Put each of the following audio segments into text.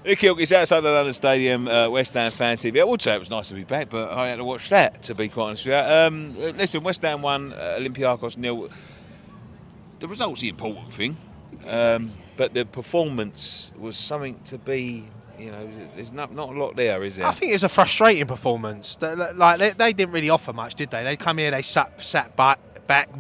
Ricky Hawkins outside the London Stadium, West Ham fan TV. I would say it was nice to be back, but I had to watch that, to be quite honest with you. Listen, West Ham won, Olympiacos 0. The result's the important thing, but the performance was something to be, there's not a lot there, is there? I think it was a frustrating performance. They didn't really offer much, did they? They come here, they sat back,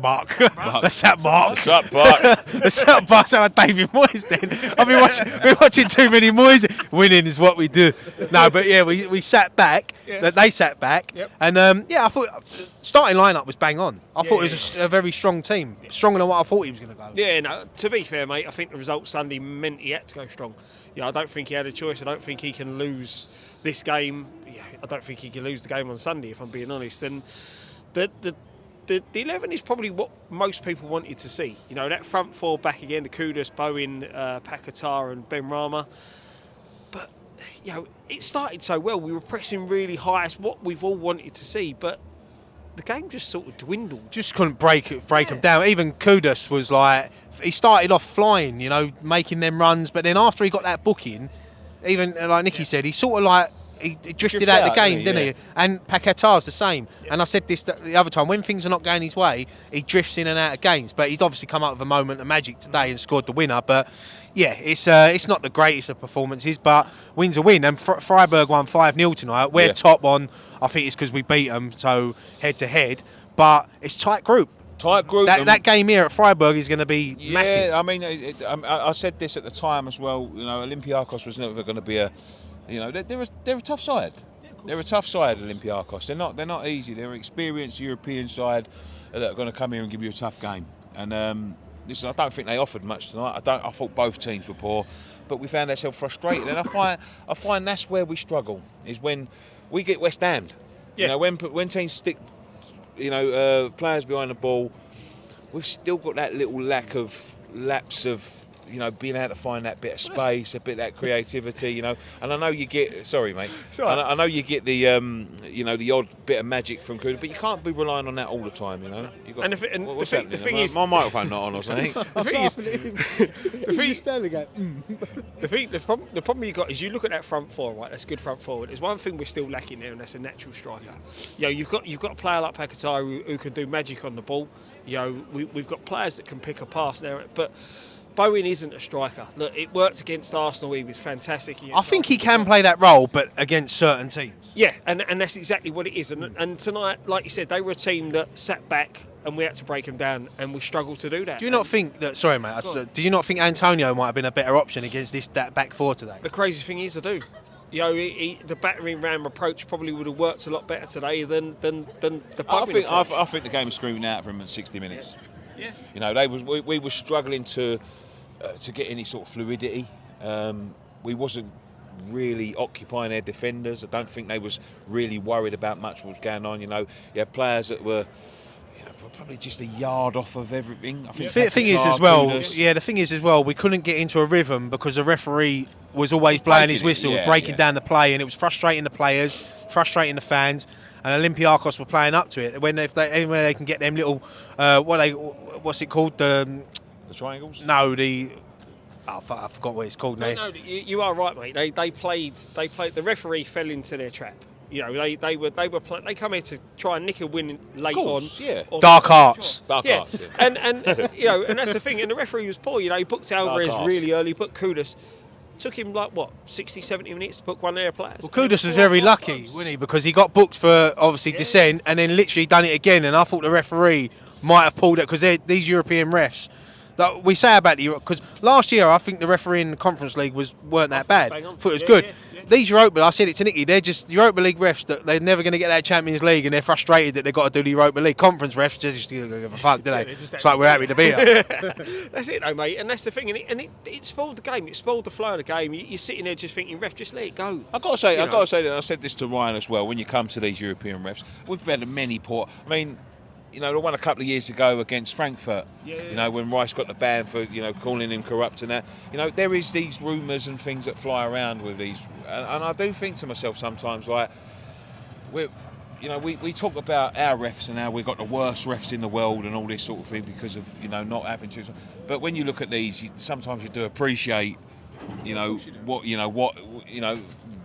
Mark. They sat Mark. Sat Mark. They sat Mark. So David Moyes then. I've been watching too many Moyes. Winning is what we do. No, but yeah, we sat back. Yeah. They sat back. Yep. And I thought starting lineup was bang on. I thought it was a very strong team. Stronger than what I thought he was going to go. Yeah, no, to be fair, mate, I think the result Sunday meant he had to go strong. I don't think he had a choice. I don't think he can lose this game. I don't think he can lose the game on Sunday, if I'm being honest. And the 11 is probably what most people wanted to see. That front four back again, the Kudus, Bowen, Paquetá and Ben Rama. But, it started so well. We were pressing really high. It's what we've all wanted to see. But the game just sort of dwindled. Just couldn't break him down. Even Kudus was like, he started off flying, making them runs. But then after he got that booking, even like Nicky said, he sort of like, he drifted out of the game, didn't he? And Paquetá's the same. Yeah. And I said this the other time, when things are not going his way, he drifts in and out of games. But he's obviously come up with a moment of magic today and scored the winner. But yeah, it's not the greatest of performances, but win's a win. And Freiburg won 5-0 tonight. We're top on. I think it's because we beat them, so head to head. But it's tight group. That game here at Freiburg is going to be massive. I mean, I said this at the time as well. Olympiacos was never going to be a. They're a tough side. They're a tough side, Olympiacos. They're not easy. They're an experienced European side that are going to come here and give you a tough game. And listen, I don't think they offered much tonight. I thought both teams were poor, but we found ourselves frustrated. And I find that's where we struggle, is when we get West Hammed. Yeah. When teams stick, players behind the ball, we've still got that little lapse of. Being able to find that bit of space, a bit of that creativity, and I know you get. Sorry, mate. Right. I know you get the, the odd bit of magic from Kuda, but you can't be relying on that all the time, And the thing is, my microphone not on or something. The problem you got is you look at that front four, right? That's good front forward. There's one thing we're still lacking there, and that's a natural striker. You've got a player like Paquetá who can do magic on the ball. We've got players that can pick a pass there, but. Bowen isn't a striker. Look, it worked against Arsenal. He was fantastic. I think he can play that role, but against certain teams. Yeah, and that's exactly what it is. And tonight, like you said, they were a team that sat back and we had to break them down, and we struggled to do that. Do you not think that? Sorry, mate. Do you not think Antonio might have been a better option against that back four today? The crazy thing is, I do. The battering ram approach probably would have worked a lot better today than the. I think the game was screaming out for him in 60 minutes. Yeah. We were struggling to get any sort of fluidity. We wasn't really occupying their defenders. I don't think they was really worried about much what was going on. You had players that were probably just a yard off of everything. I think the thing is as well, we couldn't get into a rhythm because the referee was always blowing his whistle, breaking down the play, and it was frustrating the players, frustrating the fans. And Olympiacos were playing up to it. Anywhere they can get them little, what's it called? The triangles? No, I forgot what it's called now. No, you are right, mate. They played. The referee fell into their trap. They come here to try and nick a win late on. Yeah. Dark arts. Yeah. And that's the thing. And the referee was poor. He booked Alvarez really early, booked Kudus. Took him 60, 70 minutes to book one of their players. Well, Kudus was very lucky, wasn't he? Because he got booked for obviously dissent and then literally done it again. And I thought the referee might have pulled it because these European refs. Like we say about because last year I think the referee in the Conference League weren't that bad. I thought it was good. Yeah. These Europa, I said it to Nicky, they're just Europa League refs that they're never going to get that Champions League, and they're frustrated that they've got to do the Europa League. Conference refs just give a fuck, do they? It's like we're happy to be here. That's it, though, mate. And that's the thing, and it spoiled the game. It spoiled the flow of the game. You're sitting there just thinking, ref, just let it go. I've got to say that I said this to Ryan as well. When you come to these European refs, we've had many poor. I mean. They won a couple of years ago against Frankfurt. Yeah. When Rice got the ban for calling him corrupt and that. There is these rumours and things that fly around with these, and I do think to myself sometimes we talk about our refs and how we've got the worst refs in the world and all this sort of thing because of not having to. But when you look at these, sometimes you do appreciate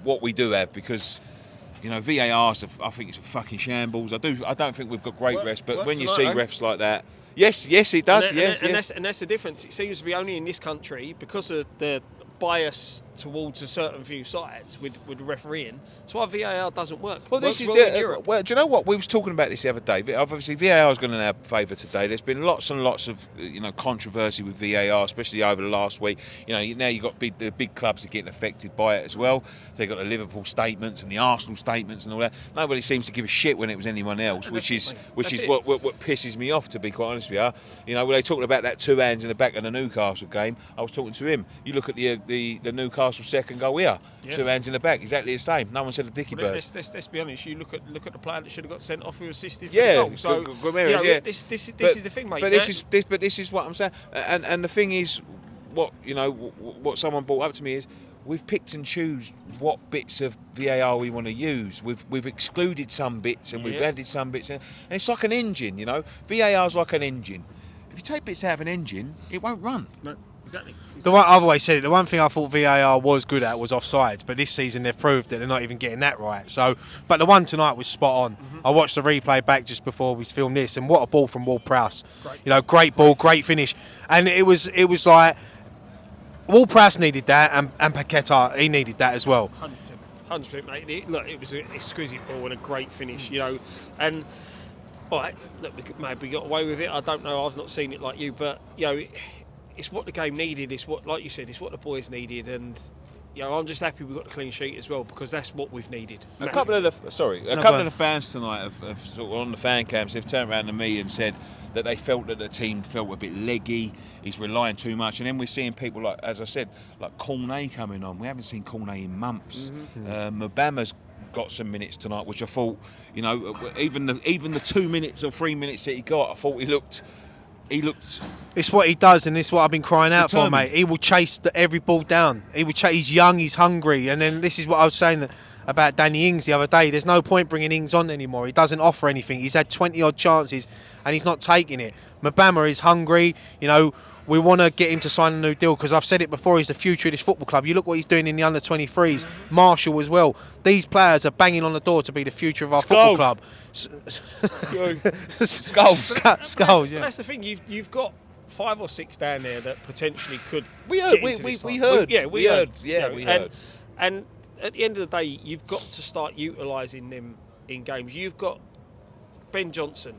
what we do have, because VAR, I think it's a fucking shambles. I don't think we've got great refs, but when you see refs like that, yes, it does. And that's the difference. It seems to be only in this country, because of the bias towards a certain few sides with refereeing. That's why VAR doesn't work. Well, this is do you know what we was talking about this the other day? Obviously, VAR is going to have favour today. There's been lots and lots of controversy with VAR, especially over the last week. Now you've got the big clubs are getting affected by it as well. So you've got the Liverpool statements and the Arsenal statements and all that. Nobody seems to give a shit when it was anyone else, which is what pisses me off, to be quite honest with you. When they talking about that 2 hands in the back of the Newcastle game, I was talking to him. You look at the Newcastle second goal here, 2 hands in the back, exactly the same. No one said a dicky bird. Let's be honest. You look at the player that should have got sent off who assisted for the goal. So this is the thing, mate. But this is what I'm saying. And the thing is, what someone brought up to me is, we've picked and choose what bits of VAR we want to use. We've excluded some bits and we've added some bits, and it's like an engine. VAR's like an engine. If you take bits out of an engine, it won't run. No. Exactly. I've always said it. The one thing I thought VAR was good at was offsides, but this season they've proved that they're not even getting that right. So, but the one tonight was spot on. I watched the replay back just before we filmed this, and what a ball from Ward-Prowse. Great ball, great finish, and it was like Ward-Prowse needed that, and Paqueta, he needed that as well. 100%, mate. It was an exquisite ball and a great finish. And all right, look, we maybe got away with it. I don't know. I've not seen it like you, but it's what the game needed. It's what, like you said, it's what the boys needed, and I'm just happy we got the clean sheet as well, because that's what we've needed. A couple of the fans tonight have sort of on the fan cams, they've turned around to me and said that they felt that the team felt a bit leggy. He's relying too much, and then we're seeing people like, as I said, like Cornet coming on. We haven't seen Cornet in months. Mobama's got some minutes tonight, which I thought, even the 2 minutes or 3 minutes that he got, I thought he looked. It's what he does, and it's what I've been crying out determined. for, mate. He will chase every ball down. He's young, he's hungry, and then this is what I was saying about Danny Ings the other day. There's no point bringing Ings on anymore. He doesn't offer anything. He's had 20 odd chances, and he's not taking it. Mobama is hungry. We want to get him to sign a new deal, because I've said it before, he's the future of this football club. You look what he's doing in the under-23s. Marshall as well. These players are banging on the door to be the future of our football club. Skulls, yeah. That's the thing. You've got 5 or 6 down there that potentially could. We heard. We heard. And at the end of the day, you've got to start utilising them in games. You've got Ben Johnson.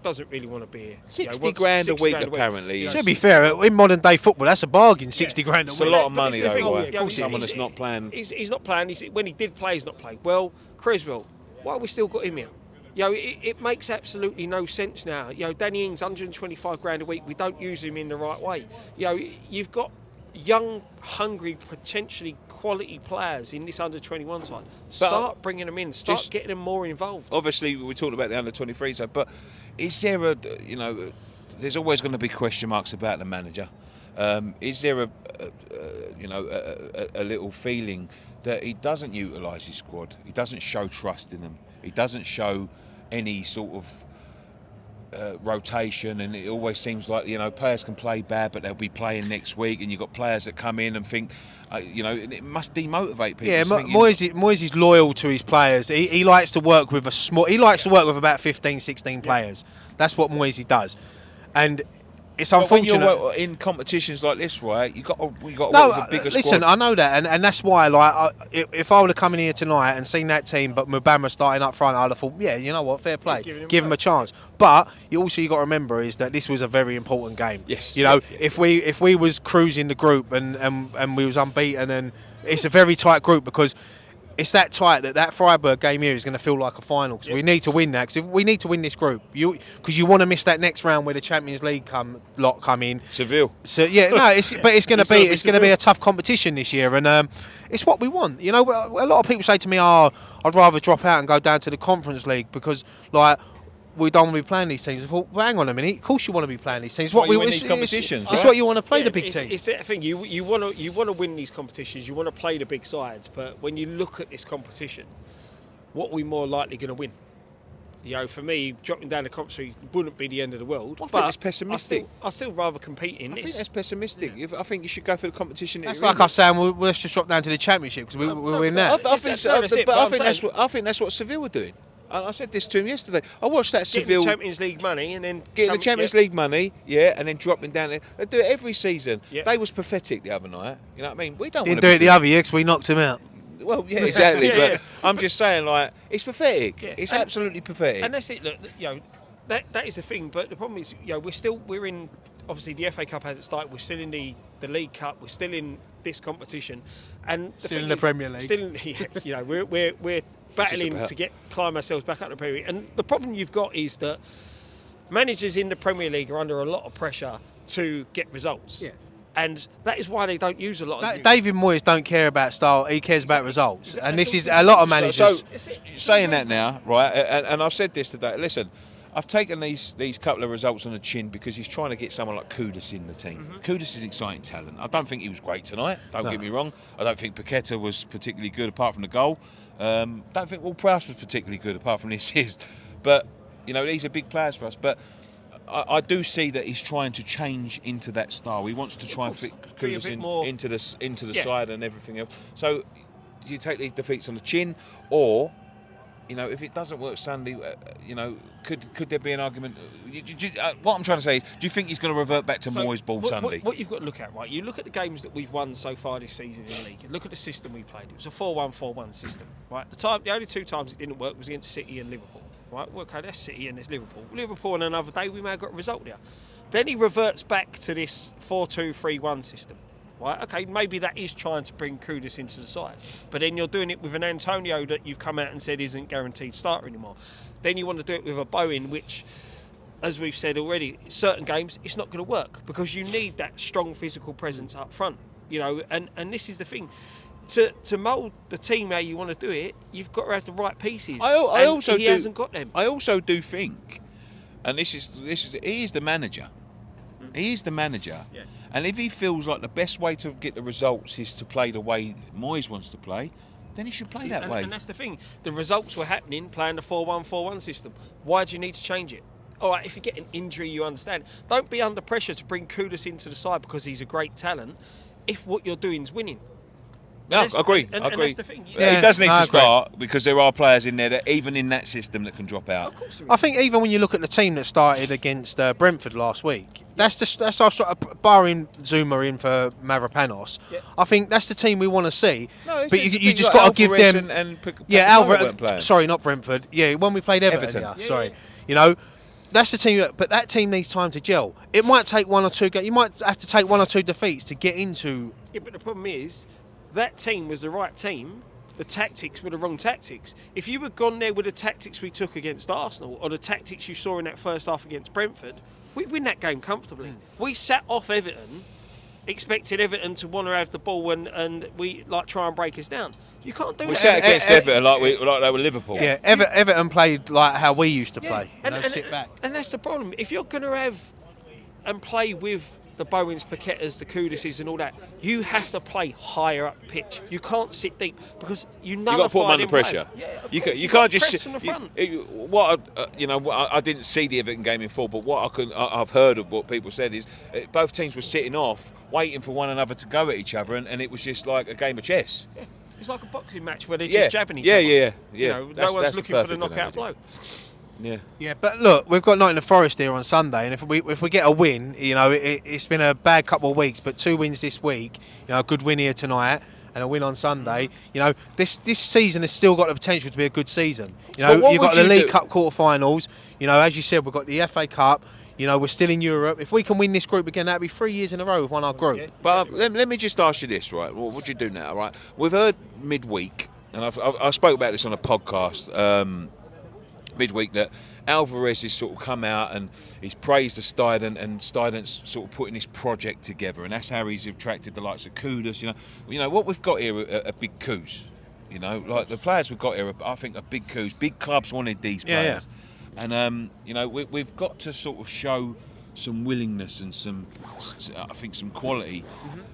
Doesn't really want to be here. 60 grand a week, apparently. To be fair, in modern day football, that's a bargain. 60 grand a week. It's a lot of money, though. Someone that's not playing. He's not playing. When he did play, he's not playing. Well, Creswell, why have we still got him here? It makes absolutely no sense now. Danny Ings, 125 grand a week. We don't use him in the right way. You've got young, hungry, potentially quality players in this under-21 side. Start bringing them in. Start getting them more involved. Obviously, we talked about the under-23 side, but is there there's always going to be question marks about the manager. Is there a little feeling that he doesn't utilise his squad? He doesn't show trust in them. He doesn't show any sort of rotation, and it always seems like players can play bad, but they'll be playing next week, and you've got players that come in and think it must demotivate people. Yeah, Moyes is loyal to his players. He likes to work with to work with about 15, 16 players. That's what Moyes does, and it's unfortunate. When you're in competitions like this, right? You got to work with a bigger squad. Listen, I know that, and that's why. If I would have come in here tonight and seen that team, but Mobama starting up front, I'd have thought, yeah, you know what, fair play, give him a chance. But you got to remember is that this was a very important game. Yes. If we was cruising the group and we was unbeaten, and it's a very tight group, because it's that tight that Freiburg game here is going to feel like a final, because we need to win that. Because we need to win this group, because you want to miss that next round where the Champions League come in. Seville. So yeah, no, it's going to be a tough competition this year, and it's what we want. A lot of people say to me, "I'd rather drop out and go down to the Conference League because we don't want to be playing these teams." I thought, well, hang on a minute. Of course, you want to be playing these teams. It's what we win these competitions. It's what you want to play the big teams. It's that thing. You want to win these competitions. You want to play the big sides. But when you look at this competition, what are we more likely going to win? You know, for me, dropping down the competition wouldn't be the end of the world. I think but it's pessimistic. I still rather compete in I this. think that's pessimistic. I think you should go for the competition. That's like us saying, well, let's just drop down to the Championship because we're in that. I think that's what Seville were doing. And I said this to him yesterday. I watched that Getting Seville the Champions League money and then getting the Champions League money, and then dropping down there. They do it every season. Yeah. They was pathetic the other night. You know what I mean? We don't Didn't want do to it the other year because we knocked him out. Well, yeah, exactly. Yeah, but yeah. I'm just saying, like, it's pathetic. Yeah. It's absolutely pathetic. And that's it. Look, you know, that is the thing. But the problem is, you know, we're in. Obviously, the FA Cup hasn't started. We're still in the League Cup. We're still in this competition, and Still in the Premier League. Still, you know, we're battling to climb ourselves back up the Premier League. And the problem you've got is that managers in the Premier League are under a lot of pressure to get results. Yeah. And that is why they don't use a lot of David Moyes don't care about style, he cares about results. And this is a lot of managers. So saying that now, right, and I've said this today, listen, I've taken these couple of results on the chin because he's trying to get someone like Kudus in the team. Kudus is exciting talent. I don't think he was great tonight, don't get me wrong. I don't think Paqueta was particularly good apart from the goal. Don't think Ward-Prowse was particularly good apart from the assist. But, you know, these are big players for us. But I do see that he's trying to change into that style. He wants to try and fit Kudus into the side and everything else. So do you take these defeats on the chin, or, you know, if it doesn't work Sunday, you know, could there be an argument? What I'm trying to say is, do you think he's going to revert back to Moyes ball Sunday? What you've got to look at, right? You look at the games that we've won so far this season in the league. Look at the system we played. It was a 4-1-4-1 system, right? The only two times it didn't work was against City and Liverpool. Right, well, okay, that's City and there's Liverpool. Liverpool on another day, we may have got a result there. Then he reverts back to this 4-2-3-1 system. Right, okay, maybe that is trying to bring Kudus into the side. But then you're doing it with an Antonio that you've come out and said isn't guaranteed starter anymore. Then you want to do it with a Bowen, which, as we've said already, certain games, it's not going to work because you need that strong physical presence up front. You know, and this is the thing. To mould the team how you want to do it, you've got to have the right pieces. He hasn't got them. I also do think, and this is he is the manager. He is the manager. Yeah. And if he feels like the best way to get the results is to play the way Moyes wants to play, then he should play that way. And that's the thing. The results were happening playing the 4-1-4-1 system. Why do you need to change it? All right, if you get an injury, you understand. Don't be under pressure to bring Kudus into the side because he's a great talent if what you're doing is winning. No, I agree. And that's the thing. He does need to start because there are players in there that even in that system that can drop out. Of course I think even when you look at the team that started against Brentford last week, that's our barring Zuma in for Mavropanos. Yeah. I think that's the team we want to see. No, but you just got to give them. Alvarez. Sorry, not Brentford. Yeah, when we played Everton. Everton. Yeah, sorry, you know. That's the team, but that team needs time to gel. It might take one or two. You might have to take one or two defeats to get into. Yeah, but the problem is, that team was the right team. The tactics were the wrong tactics. If you had gone there with the tactics we took against Arsenal or the tactics you saw in that first half against Brentford, we'd win that game comfortably. We sat off Everton, expected Everton to want to have the ball and we try and break us down. You can't do that. We sat against Everton like they were Liverpool. Yeah, Everton played like how we used to play. Sit back. And that's the problem. If you're going to have and play with the Bowens, Paquetas, the Kuduses and all that, you have to play higher up the pitch. You can't sit deep because you You've got to put them under pressure. Yeah, you can't just press from the front. I didn't see the Everton game in full, but what I've heard of what people said is both teams were sitting off, waiting for one another to go at each other, and it was just like a game of chess. Yeah. It's like a boxing match where they're just jabbing each other. Yeah. You know, no one's looking for the knockout blow. Yeah, but look, we've got Nottingham Forest here on Sunday, and if we get a win, you know, it's been a bad couple of weeks, but 2 wins this week, you know, a good win here tonight and a win on Sunday. You know, this season has still got the potential to be a good season. You know, you've got the League Cup quarterfinals. You know, as you said, we've got the FA Cup. You know, we're still in Europe. If we can win this group again, that'll be 3 years in a row we've won our group. Yeah. But let me just ask you this, right? What do you do now, right? We've heard midweek, and I spoke about this on a podcast midweek, that Alvarez has sort of come out and he's praised the Steiden, and Steiden's sort of putting this project together, and that's how he's attracted the likes of Kudus. You know what we've got here are big coups. You know, like the players we've got here, I think are big coups. Big clubs wanted these players, and you know we've got to sort of show some willingness and I think some quality.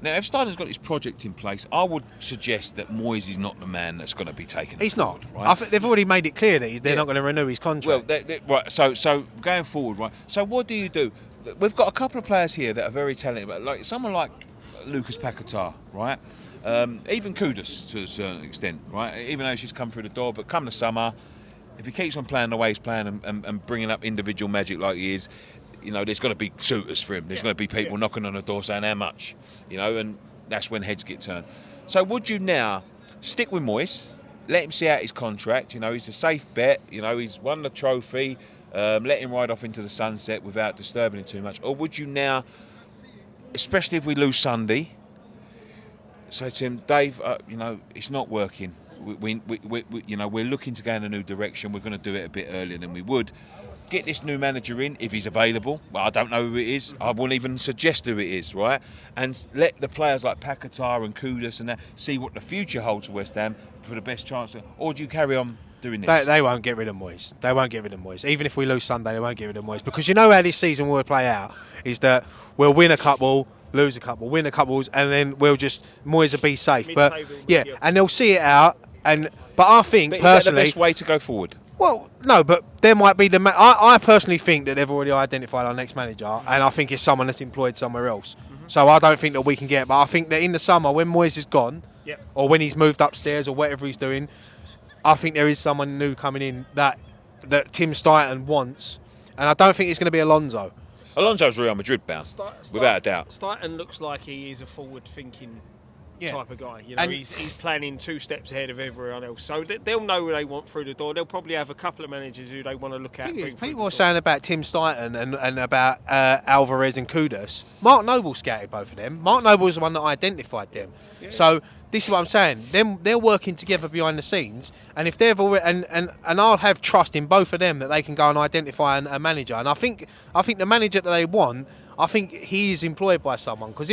Now, if Steiner's got his project in place, I would suggest that Moyes is not the man that's going to be taken. He's forward, not. Right? I think they've already made it clear that they're not going to renew his contract. Well, right. So going forward, right. So what do you do? We've got a couple of players here that are very talented, but like someone like Lucas Paquetá, right? Even Kudus to a certain extent, right? Even though she's come through the door, but come the summer, if he keeps on playing the way he's playing and bringing up individual magic like he is, there's going to be suitors for him. There's going to be people knocking on the door saying how much, and that's when heads get turned. So would you now stick with Moyes, let him see out his contract? He's a safe bet. He's won the trophy. Let him ride off into the sunset without disturbing him too much. Or would you now, especially if we lose Sunday, say to him, Dave, it's not working. We're looking to go in a new direction. We're going to do it a bit earlier than we would. Get this new manager in if he's available. Well, I don't know who it is. I won't even suggest who it is, right? And let the players like Paquetá and Kudus and that see what the future holds for West Ham for the best chance. Or do you carry on doing this? They won't get rid of Moyes. They won't get rid of Moyes. Even if we lose Sunday, they won't get rid of Moyes. Because how this season will play out is that we'll win a couple, lose a couple, win a couples, and then Moyes will be safe. But and they'll see it out. But I think personally, is that the best way to go forward? Well, no, but there might be I personally think that they've already identified our next manager, and I think it's someone that's employed somewhere else. So I don't think that we can get it. But I think that in the summer, when Moyes is gone, or when he's moved upstairs or whatever he's doing, I think there is someone new coming in that Tim Steichen wants, and I don't think it's going to be Alonso. Alonso's Real Madrid bound, without a doubt. Steichen looks like he is a forward-thinking type of guy. And he's planning 2 steps ahead of everyone else. So they'll know who they want through the door. They'll probably have a couple of managers who they want to look at. People were saying about Tim Steichen and about Alvarez and Kudus. Mark Noble scouted both of them. Mark Noble was the one that identified them. So this is what I'm saying. They're working together behind the scenes, and if they've already and I'll have trust in both of them that they can go and identify a manager. And I think the manager that they want, I think he is employed by someone, because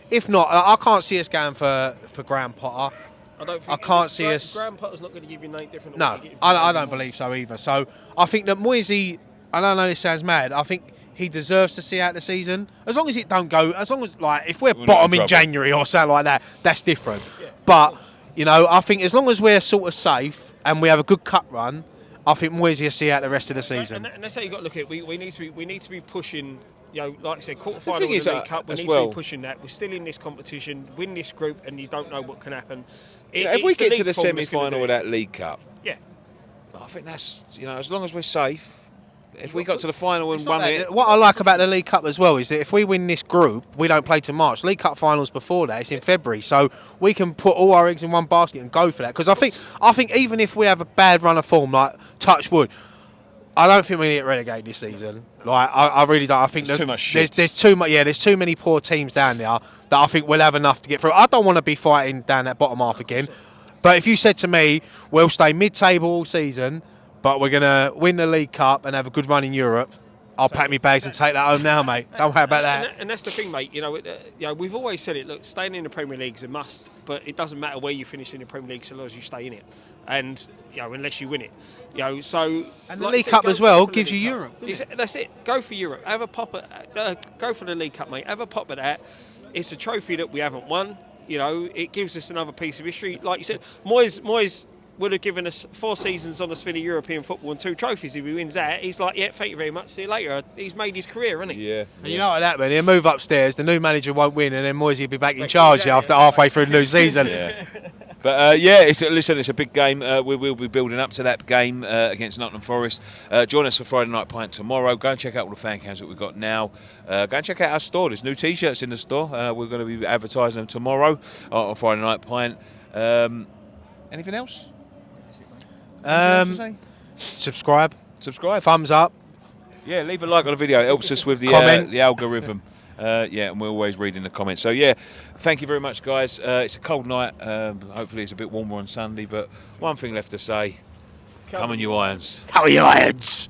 if not, I can't see us going for Graham Potter. I can't see us. Graham Potter's not going to give you anything different. No, I don't believe so either. So I think that Moisey, and I know this sounds mad, I think he deserves to see out the season. As long as it don't go, as long as if we're bottom in January or something like that, that's different. Yeah. But I think as long as we're sort of safe and we have a good cup run, I think Moisey will see out the rest of the season. And that's how you got to look at it. We need to be pushing. Like I said, quarterfinal of the League Cup. We need to be pushing that. We're still in this competition. Win this group, and you don't know what can happen. If we get to the semi-final of that League Cup, I think that's as long as we're safe. If we got to the final and won it. What I like about the League Cup as well is that if we win this group, we don't play till March. League Cup finals before that, it's in February, so we can put all our eggs in one basket and go for that. Because I think even if we have a bad run of form, like touch wood, I don't think we get relegated this season. I really don't. I think there's too much shit. There's too much. Yeah, there's too many poor teams down there that I think we'll have enough to get through. I don't want to be fighting down that bottom half again. But if you said to me, we'll stay mid-table all season, but we're going to win the League Cup and have a good run in Europe, I'll pack my bags and take that home now, mate. Don't worry about that. And that's the thing, mate. We've always said it. Look, staying in the Premier League is a must, but it doesn't matter where you finish in the Premier League so long as you stay in it, and unless you win it. So and the League Cup as well gives you Europe. That's it. Go for Europe. Have a pop at. Go for the League Cup, mate. Have a pop at that. It's a trophy that we haven't won. It gives us another piece of history. Like you said, Moyes would have given us 4 seasons on the spin of European football and 2 trophies if he wins that. He's like, thank you very much, see you later. He's made his career, hasn't he? Yeah. And you know what that means? He'll move upstairs, the new manager won't win, and then Moyes will be back in charge after halfway through the new season. But it's a big game. We will be building up to that game against Nottingham Forest. Join us for Friday Night Pint tomorrow. Go and check out all the fan cams that we've got now. Go and check out our store. There's new T-shirts in the store. We're going to be advertising them tomorrow on Friday Night Pint. Anything else? Subscribe, thumbs up. Yeah, leave a like on the video. It helps us with the algorithm. And we're always reading the comments. So thank you very much, guys. It's a cold night. Hopefully it's a bit warmer on Sunday, but one thing left to say: come on, you Irons. Come on, you Irons.